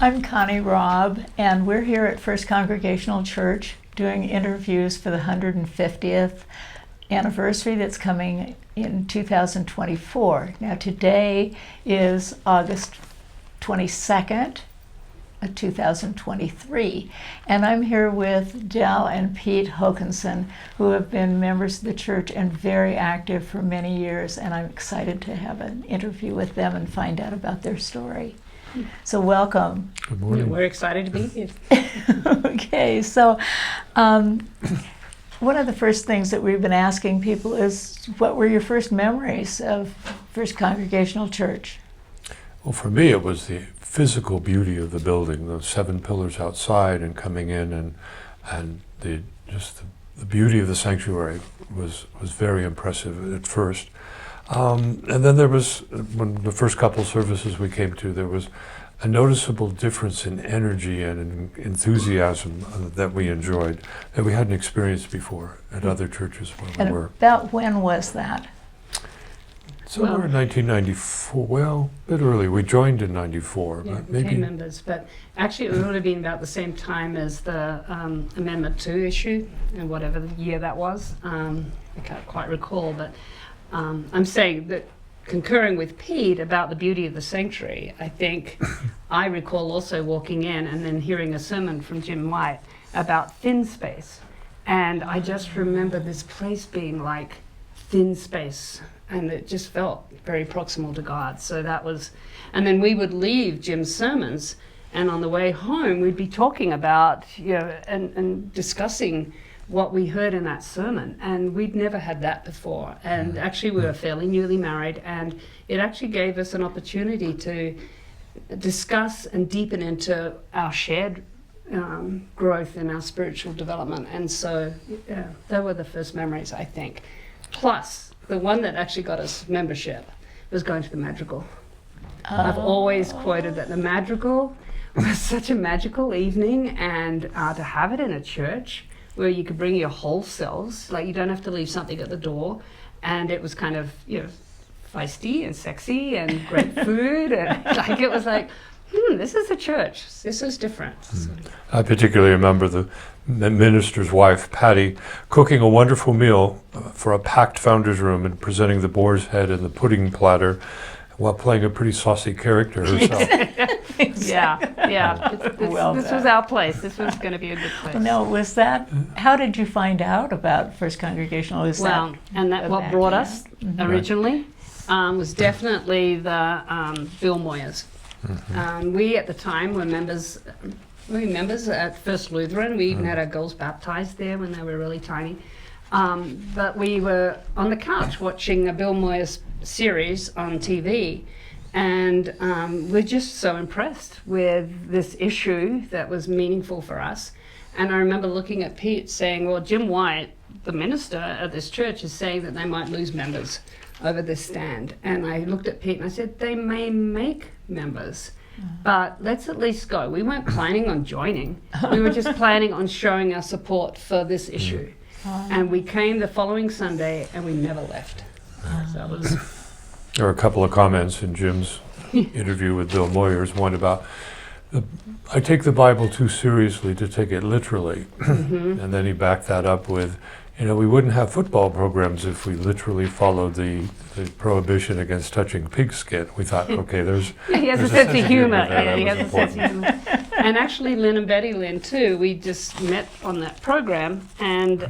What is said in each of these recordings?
I'm Connie Raub, and we're here at First Congregational Church doing interviews for the 150th anniversary that's coming in 2024. Now today is August 22nd, 2023, and I'm here with Del and Pete Hokanson, who have been members of the church and very active for many years, and I'm excited to have an interview with them and find out about their story. So welcome. Good morning. We're excited to be here. Okay, so one of the first things that we've been asking people is, what were your first memories of First Congregational Church? Well, for me, it was the physical beauty of the building, those 7 pillars outside and coming in, and the beauty of the sanctuary was very impressive at first. And then there was, when the first couple services we came to, there was a noticeable difference in energy and in enthusiasm that we enjoyed, that we hadn't experienced before at other churches where we And were. about when was that? Somewhere in 1994, well, a bit early. We joined in 94, Yeah, but we became maybe. members, but actually it would have been about the same time as the Amendment 2 issue, and whatever the year that was. I can't quite recall, but I'm saying that, concurring with Pete about the beauty of the sanctuary, I think I recall also walking in and then hearing a sermon from Jim White about thin space. And I just remember this place being like thin space, and it just felt very proximal to God. So that was, and then we would leave Jim's sermons, and on the way home we'd be talking about, and discussing what we heard in that sermon, and we'd never had that before. And actually we were fairly newly married, and it actually gave us an opportunity to discuss and deepen into our shared growth in our spiritual development. And so they were the first memories, I think. Plus, the one that actually got us membership was going to the Madrigal. I've always quoted that the Madrigal was such a magical evening, and to have it in a church where you could bring your whole selves, like you don't have to leave something at the door, and it was kind of, feisty and sexy and great food, and like it was like, this is a church. This is different. So. I particularly remember the minister's wife, Patty, cooking a wonderful meal for a packed founder's room and presenting the boar's head and the pudding platter while playing a pretty saucy character herself. Yeah. This was our place. This was going to be a good place. No, was that, how did you find out about First Congregational? What brought us originally was definitely the Bill Moyers. Mm-hmm. We at the time were members at First Lutheran. We even had our girls baptized there when they were really tiny. But we were on the couch watching a Bill Moyers series on TV, and we're just so impressed with this issue that was meaningful for us. And I remember looking at Pete saying, well, Jim White, the minister at this church, is saying that they might lose members over this stand. And I looked at Pete and I said, they may make members, but let's at least go. We weren't planning on joining. We were just planning on showing our support for this issue. And we came the following Sunday and we never left. So that was... There were a couple of comments in Jim's interview with Bill Moyers, one about, I take the Bible too seriously to take it literally. And then he backed that up with, we wouldn't have football programs if we literally followed the prohibition against touching pigskin. We thought, okay, there's he has a sense of humor. He has a sense of humor. And actually, Lynn and Betty Lynn, too, we just met on that program, and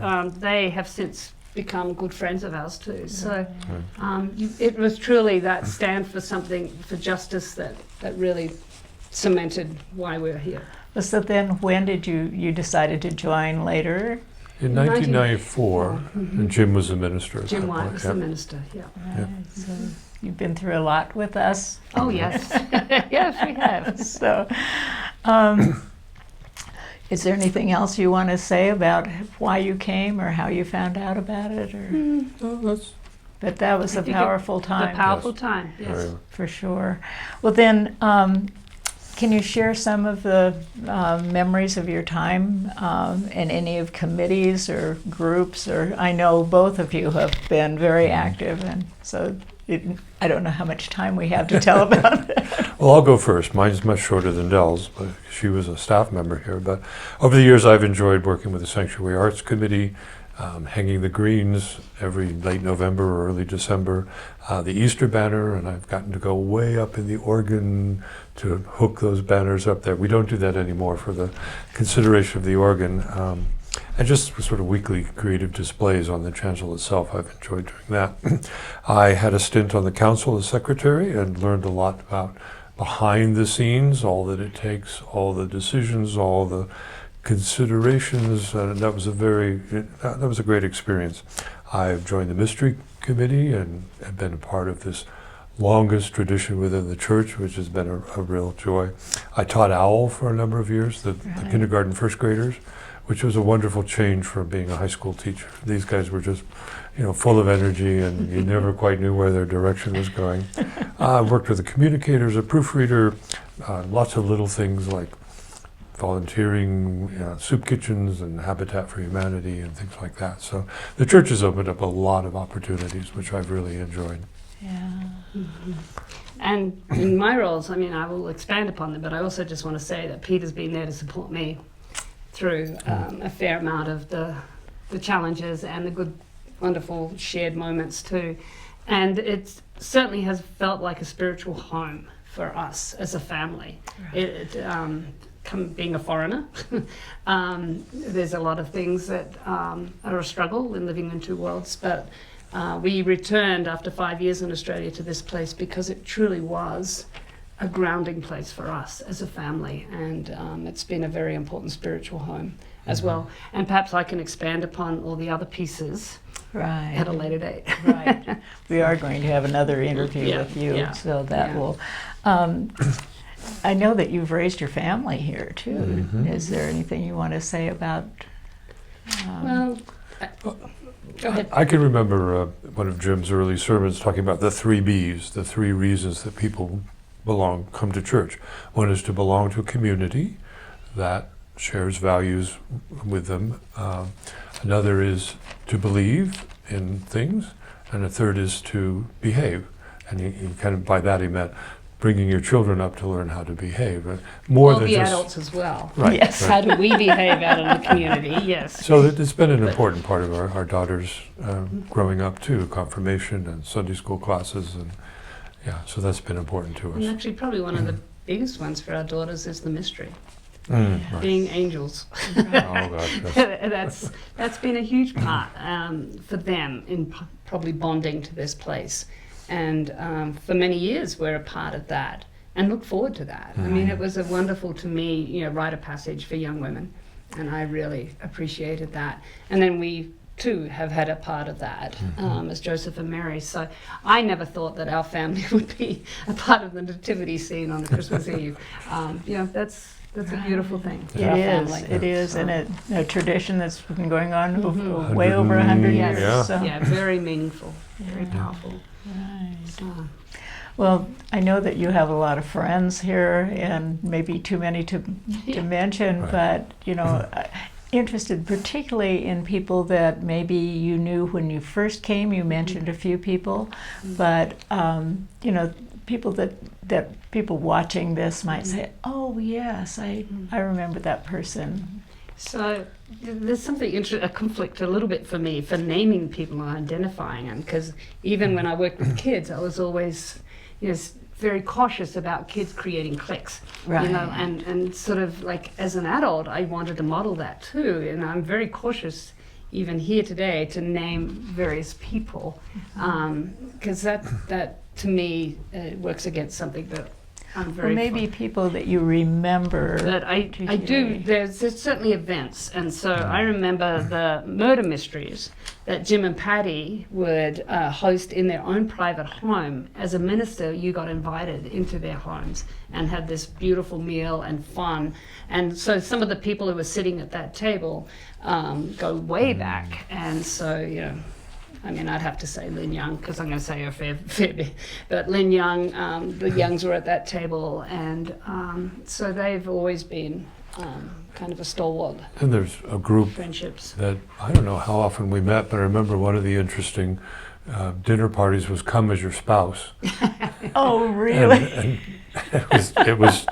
they have since become good friends of ours, too. So it was truly that stand for something, for justice, that really cemented why we're here. So then when did you decided to join later? In 1994, and Jim was the minister. Jim White was the minister, yeah. Right. So you've been through a lot with us. Oh, yes. Yes, we have. So, is there anything else you want to say about why you came or how you found out about it? Or? But that was a powerful time. A powerful time, yes. For sure. Well then, Can you share some of the memories of your time in any of committees or groups? Or I know both of you have been very active, and so I don't know how much time we have to tell about it. Well, I'll go first. Mine's much shorter than Dell's, but she was a staff member here. But over the years, I've enjoyed working with the Sanctuary Arts Committee, hanging the greens every late November or early December, the Easter banner, and I've gotten to go way up in the organ to hook those banners up there. We don't do that anymore for the consideration of the organ. And just sort of weekly creative displays on the chancel itself. I've enjoyed doing that. I had a stint on the council as secretary and learned a lot about behind the scenes, all that it takes, all the decisions, all the considerations. That was a great experience. I've joined the mystery committee and have been a part of this longest tradition within the church, which has been a real joy. I taught OWL for a number of years, the kindergarten first graders, which was a wonderful change from being a high school teacher. These guys were just, full of energy, and you never quite knew where their direction was going. I worked with the Communicator as a proofreader, lots of little things like volunteering, soup kitchens and Habitat for Humanity and things like that. So the church has opened up a lot of opportunities, which I've really enjoyed. Yeah. Mm-hmm. And in my roles, I will expand upon them, but I also just want to say that Peter's been there to support me through a fair amount of the challenges and the good, wonderful shared moments too. And it certainly has felt like a spiritual home for us as a family. Right. Being a foreigner, there's a lot of things that are a struggle in living in two worlds, but we returned after 5 years in Australia to this place because it truly was a grounding place for us as a family, and it's been a very important spiritual home as well. And perhaps I can expand upon all the other pieces at a later date. Right. We are going to have another interview with you, so that will... I know that you've raised your family here too. Mm-hmm. Is there anything you want to say about... Well, go ahead. I can remember one of Jim's early sermons talking about the 3 B's, the 3 reasons that people come to church. One is to belong to a community that shares values with them. Another is to believe in things, and a third is to behave. And he kind of, by that he meant bringing your children up to learn how to behave. More all than the just, adults as well. Right. Yes. Right. How do we behave out in the community? Yes. So it's been an important part of our daughters growing up too, confirmation and Sunday school classes, and so that's been important to us. And actually probably one of the biggest ones for our daughters is the mystery. Right. Being angels. Oh gosh, yes. That's been a huge part for them in probably bonding to this place. And for many years we're a part of that and look forward to that. I mean, it was a wonderful to me, rite of passage for young women, and I really appreciated that. And then we too have had a part of that as Joseph and Mary. So I never thought that our family would be a part of the nativity scene on Christmas Eve. That's a beautiful thing. It is, and a tradition that's been going on way over 100 years. Yeah. So. Yeah, very meaningful, very powerful. Right. So. Well, I know that you have a lot of friends here, and maybe too many to mention, Right. but interested particularly in people that maybe you knew when you first came. You mentioned a few people, but people that people watching this might say, "Oh yes, I remember that person." So there's something a conflict a little bit for me for naming people and identifying them, because even when I worked with kids, I was always very cautious about kids creating cliques, Right. and sort of like as an adult, I wanted to model that too, and I'm very cautious even here today to name various people, because that to me works against something that I'm very. Or maybe people that you remember. That I do. There's certainly events, and so I remember the murder mysteries that Jim and Patty would host in their own private home. As a minister, you got invited into their homes and had this beautiful meal and fun. And so some of the people who were sitting at that table go way back, and so I mean, I'd have to say Lynn Young, because I'm going to say her fair bit. But Lynn Young, the Youngs were at that table, and so they've always been kind of a stalwart. And there's a group Friendships. that, I don't know how often we met, but I remember one of the interesting dinner parties was Come As Your Spouse. Oh, really? And it was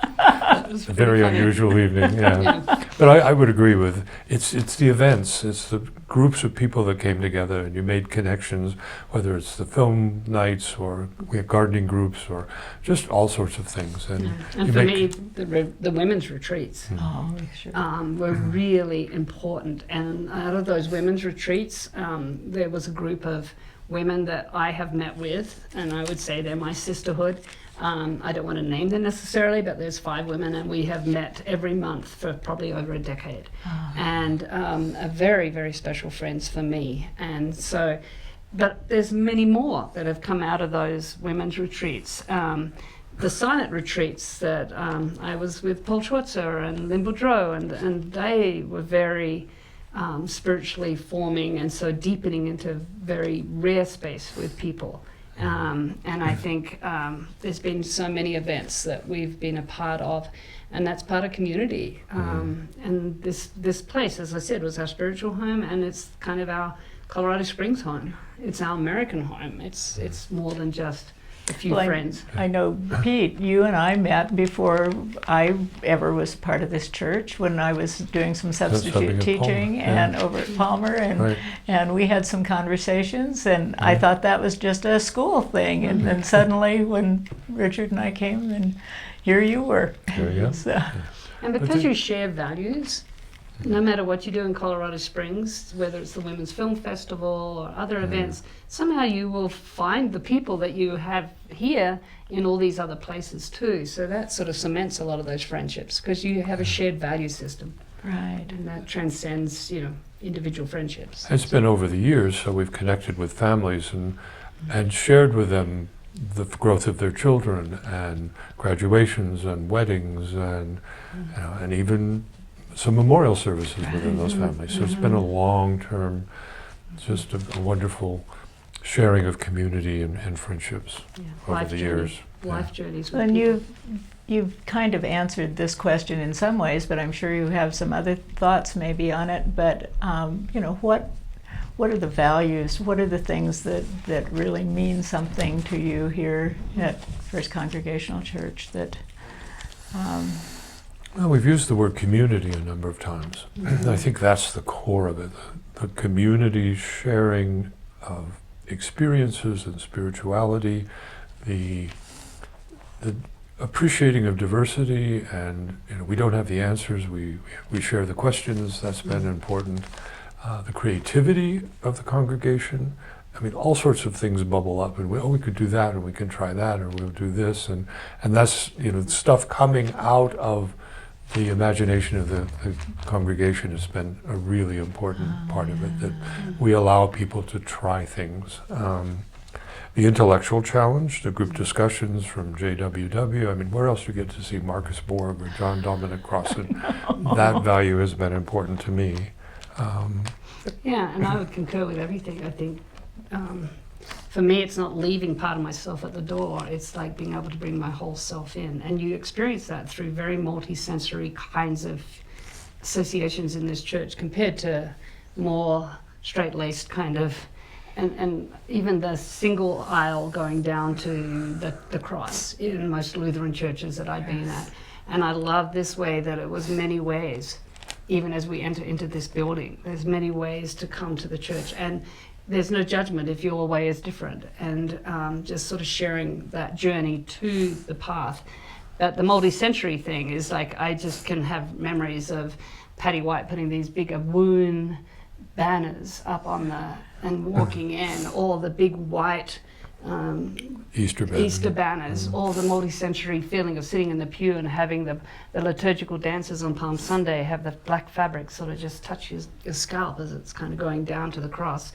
a very funny. unusual evening, yeah. Yeah. But I would agree with, it's the events, it's the groups of people that came together and you made connections, whether it's the film nights or we had gardening groups or just all sorts of things. And, And you for make- me, the women's retreats Oh, sure. were really important. And out of those women's retreats, there was a group of women that I have met with, and I would say they're my sisterhood. I don't want to name them necessarily, but there's 5 women, and we have met every month for probably over a decade, and are very, very special friends for me. And so, but there's many more that have come out of those women's retreats. The silent retreats that I was with Paul Schwartzer and Lynn Boudreau, and they were very spiritually forming, and so deepening into very rare space with people. And I think there's been so many events that we've been a part of, and that's part of community. And this place, as I said, was our spiritual home, and it's kind of our Colorado Springs home. It's our American home. It's more than just a few Well, friends. I know, Pete, you and I met before I ever was part of this church, when I was doing some substitute subbing at teaching Palmer, yeah. and over at Palmer, and Right. and we had some conversations, and I thought that was just a school thing, and then suddenly when Richard and I came, and here you were. There you go. So, And because you share values, no matter what you do in Colorado Springs, whether it's the Women's Film Festival or other events, somehow you will find the people that you have here in all these other places too. So that sort of cements a lot of those friendships, because you have a shared value system, right. and that transcends, individual friendships. It's been over the years, so we've connected with families and shared with them the growth of their children and graduations and weddings and and even some memorial services within those families. So it's been a long-term, just a wonderful sharing of community and friendships over the years. Life journeys. with And people. you've kind of answered this question in some ways, but I'm sure you have some other thoughts maybe on it. But what are the values? What are the things that really mean something to you here at First Congregational Church? That Well, we've used the word community a number of times. I think that's the core of it, the community sharing of experiences and spirituality, the appreciating of diversity, and we don't have the answers, we share the questions. That's been important. The creativity of the congregation. I mean, all sorts of things bubble up, and we could do that, or we can try that, or we'll do this, and that's stuff coming out of the imagination of the congregation has been a really important part of it, that we allow people to try things. The intellectual challenge, the group discussions from JWW, I mean, where else do you get to see Marcus Borg or John Dominic Crossan? That value has been important to me. Yeah, and I would concur with everything. I think for me, it's not leaving part of myself at the door. It's like being able to bring my whole self in. And you experience that through very multi-sensory kinds of associations in this church compared to more straight-laced kind of, and even the single aisle going down to the cross in most Lutheran churches that I've been at. And I love this way that it was many ways, even as we enter into this building. There's many ways to come to the church. And there's no judgment if your way is different, and just sort of sharing that journey to the path. But the multi-sensory thing is like, I just can have memories of Patty White putting these big wound banners up on and walking in, all the big white Easter banners, all the multi-sensory feeling of sitting in the pew and having the liturgical dances on Palm Sunday have the black fabric sort of just touch your scalp as it's kind of going down to the cross.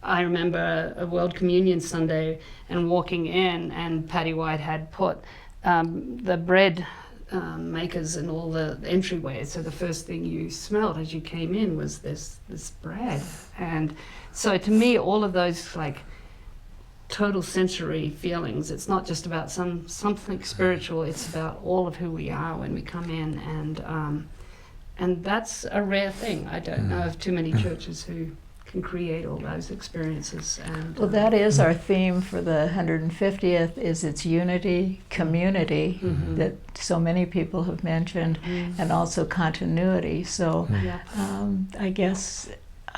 I remember a World Communion Sunday and walking in, and Patty White had put the bread makers and all the entryways. So the first thing you smelled as you came in was this bread. And so to me, all of those like total sensory feelings, it's not just about something spiritual, it's about all of who we are when we come in, and that's a rare thing. I don't know of too many churches who can create all those experiences. And Well, that is our theme for the 150th, is its unity, community, that so many people have mentioned, and also continuity. So yeah. I guess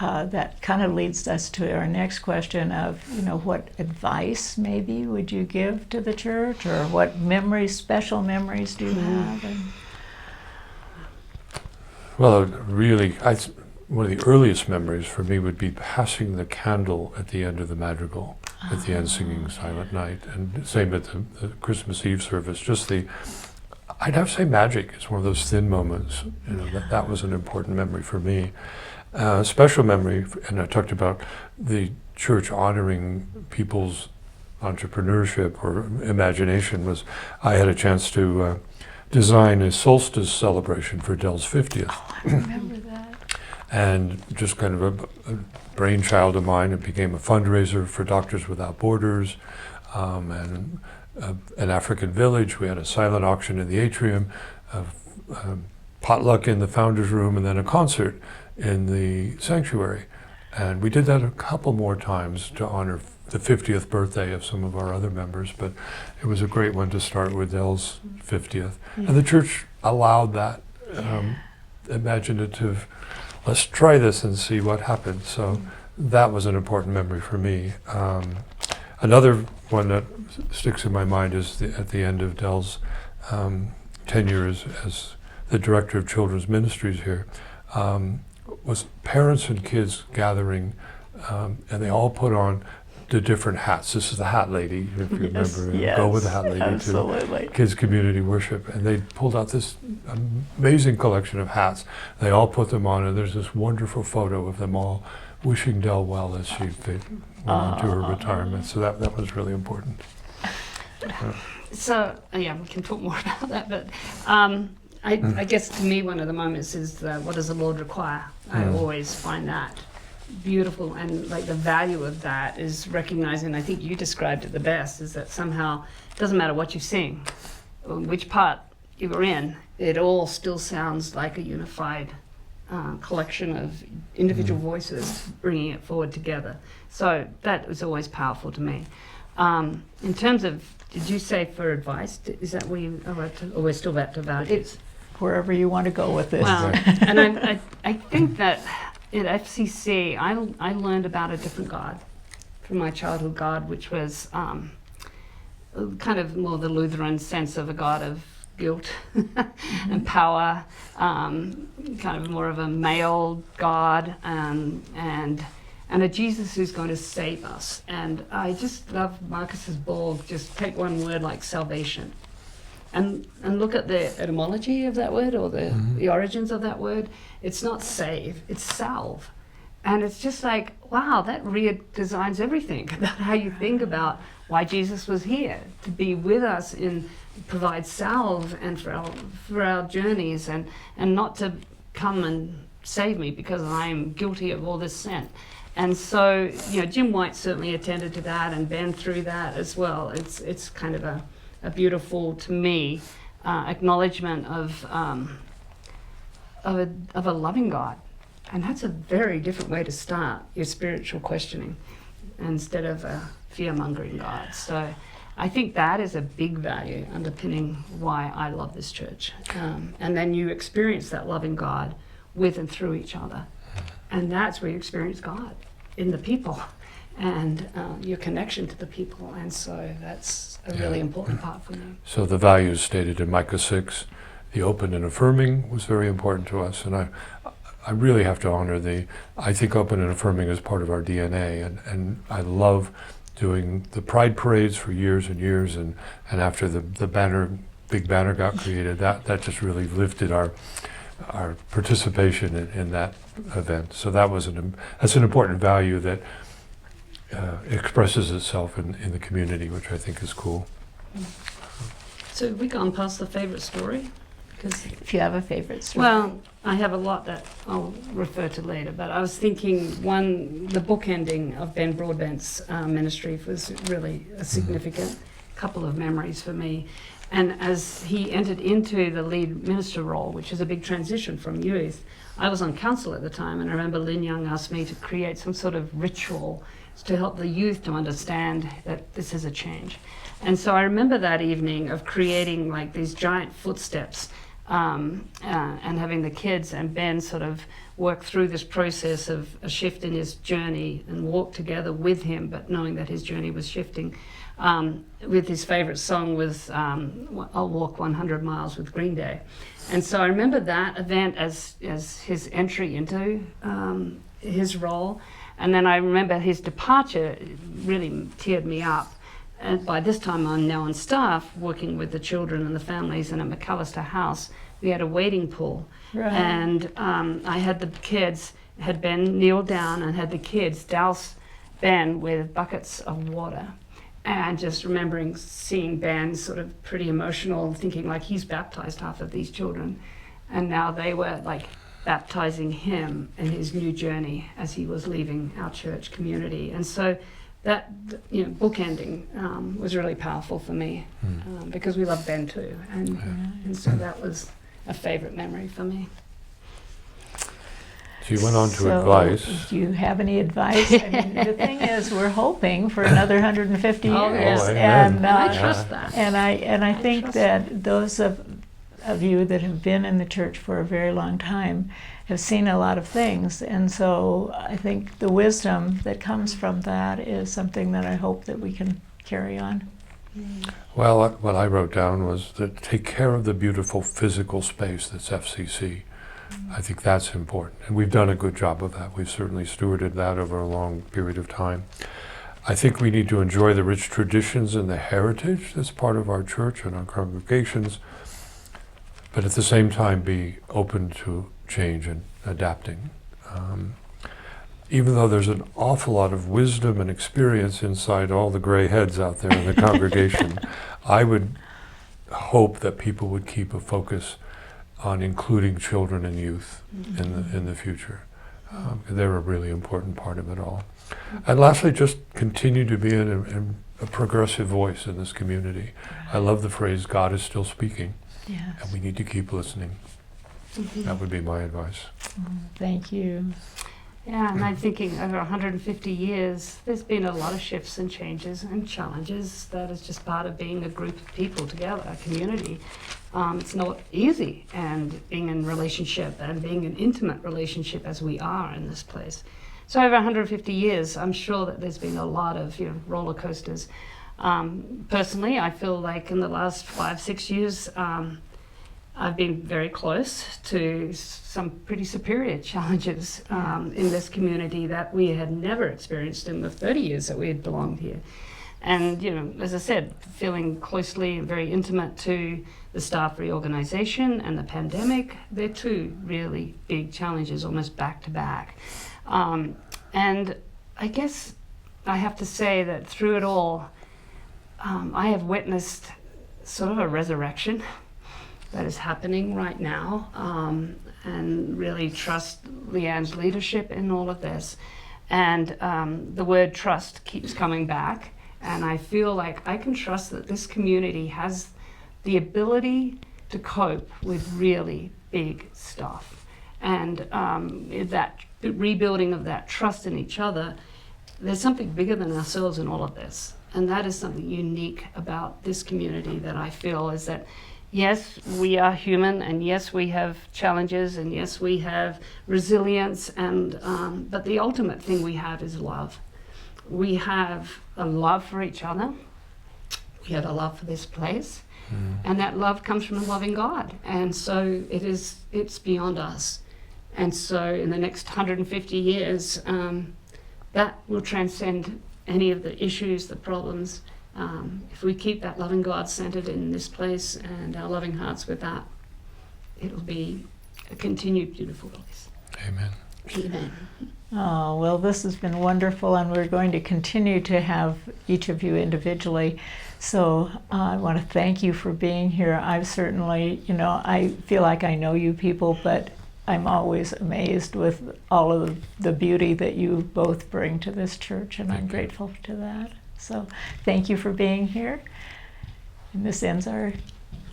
that kind of leads us to our next question of, what advice maybe would you give to the church, or what memories, special memories do you have? Well, really, one of the earliest memories for me would be passing the candle at the end of the Madrigal, at the end singing Silent Night, and same at the Christmas Eve service. Just I'd have to say magic is one of those thin moments. That was an important memory for me. Special memory, and I talked about the church honoring people's entrepreneurship or imagination, was I had a chance to design a solstice celebration for Dell's 50th. Oh, I remember that. And just kind of a brainchild of mine. It became a fundraiser for Doctors Without Borders, and an African village. We had a silent auction in the atrium, potluck in the founder's room, and then a concert in the sanctuary. And we did that a couple more times to honor the 50th birthday of some of our other members, but it was a great one to start with Dell's 50th. And the church allowed that imaginative, let's try this and see what happens. So that was an important memory for me. Another one that sticks in my mind is at the end of Dell's tenure as the director of children's ministries here, was parents and kids gathering, and they all put on the different hats. This is the hat lady, if you remember. Yes, Go with the hat lady absolutely. to kids' community worship. And they pulled out this amazing collection of hats. They all put them on, and there's this wonderful photo of them all wishing Dell well as she went into her retirement. So that was really important. So we can talk more about that, but I guess to me one of the moments is what does the Lord require? I always find that beautiful, and like the value of that is recognizing, I think you described it the best, is that somehow it doesn't matter what you sing, or which part you were in, it all still sounds like a unified collection of individual voices bringing it forward together. So that was always powerful to me. In terms of, did you say for advice? Is that where you are about to, or we're still back to values? Wherever you want to go with this. Well, and I think that at FCC, I learned about a different God from my childhood God, which was kind of more the Lutheran sense of a God of guilt and power, kind of more of a male God, and a Jesus who's going to save us. And I just love Marcus's Borg, just take one word like salvation. And look at the etymology of that word, or the origins of that word. It's not save, it's salve. And it's just like, wow, that redesigns everything about how you think about why Jesus was here, to be with us and provide salve and for our journeys, and not to come and save me because I'm guilty of all this sin. And so, Jim White certainly attended to that, and Ben through that as well. It's kind of a beautiful, to me, acknowledgement of a loving God. And that's a very different way to start your spiritual questioning, instead of a fear-mongering God. So I think that is a big value underpinning why I love this church. And then you experience that loving God with and through each other. And that's where you experience God, in the people, and your connection to the people. And so that's a really important part for me. So the values stated in Micah 6, the open and affirming, was very important to us. And I really have to honor I think open and affirming is part of our DNA. And I love doing the pride parades for years and years. And after the big banner got created, that just really lifted our participation in that event. So that's an important value that expresses itself in the community, which I think is cool. So have we gone past the favorite story? 'Cause If you have a favorite story. well, I have a lot that I'll refer to later, but I was thinking the bookending of Ben Broadbent's ministry was really a significant couple of memories for me. And as he entered into the lead minister role, which is a big transition from youth, I was on council at the time, and I remember Lynn Young asked me to create some sort of ritual to help the youth to understand that this is a change. And so I remember that evening of creating like these giant footsteps and having the kids and Ben sort of work through this process of a shift in his journey and walk together with him, but knowing that his journey was shifting. With his favourite song was I'll Walk 100 Miles with Green Day. And so I remember that event as his entry into his role. And then I remember his departure really teared me up. And by this time I'm now on staff working with the children and the families, and at McAllister House we had a wading pool. Right. And I had the kids, had Ben kneel down and had the kids douse Ben with buckets of water. And just remembering seeing Ben sort of pretty emotional, thinking like he's baptized half of these children. And now they were like baptizing him in his new journey as he was leaving our church community. And so that, bookending was really powerful for me because we love Ben too. And so that was a favorite memory for me. So you went on to So, advice. do you have any advice? I mean, the thing is, we're hoping for another 150 years. Oh, yes. Oh, amen. And, I trust that. and I think trust that those of you that have been in the church for a very long time have seen a lot of things. And so I think the wisdom that comes from that is something that I hope that we can carry on. Well, what I wrote down was that take care of the beautiful physical space that's FCC. I think that's important, and we've done a good job of that. We've certainly stewarded that over a long period of time. I think we need to enjoy the rich traditions and the heritage that's part of our church and our congregations, but at the same time be open to change and adapting. Even though there's an awful lot of wisdom and experience inside all the gray heads out there in the congregation, I would hope that people would keep a focus on including children and youth in the future. They're a really important part of it all. And lastly, just continue to be a progressive voice in this community. I love the phrase, God is still speaking, Yes. and we need to keep listening. That would be my advice. Thank you. Yeah, and I'm thinking over 150 years, there's been a lot of shifts and changes and challenges. That is just part of being a group of people together, a community. It's not easy, and being in relationship and being an intimate relationship as we are in this place. So over 150 years, I'm sure that there's been a lot of roller coasters. Personally, I feel like in the last 5-6 years, I've been very close to some pretty superior challenges in this community that we had never experienced in the 30 years that we had belonged here. And, as I said, feeling closely and very intimate to the staff reorganization and the pandemic, they're two really big challenges, almost back to back. And I guess I have to say that through it all, I have witnessed sort of a resurrection that is happening right now, and really trust Leanne's leadership in all of this. And the word trust keeps coming back, and I feel like I can trust that this community has the ability to cope with really big stuff. And that rebuilding of that trust in each other, there's something bigger than ourselves in all of this. And that is something unique about this community that I feel is that yes, we are human, and yes, we have challenges, and yes, we have resilience, and but the ultimate thing we have is love. We have a love for each other. We have a love for this place, and that love comes from a loving God. And so it's beyond us. And so in the next 150 years, that will transcend any of the issues, the problems. If we keep that loving God centered in this place and our loving hearts with that, it'll be a continued beautiful place. Amen. Amen. Oh, well, this has been wonderful, and we're going to continue to have each of you individually. So I want to thank you for being here. I've certainly, I feel like I know you people, but I'm always amazed with all of the beauty that you both bring to this church, and I'm grateful to that. So thank you for being here. And this ends our...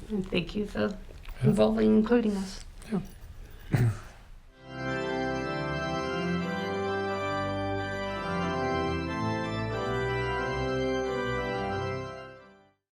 And thank you for involving, including us. Yeah.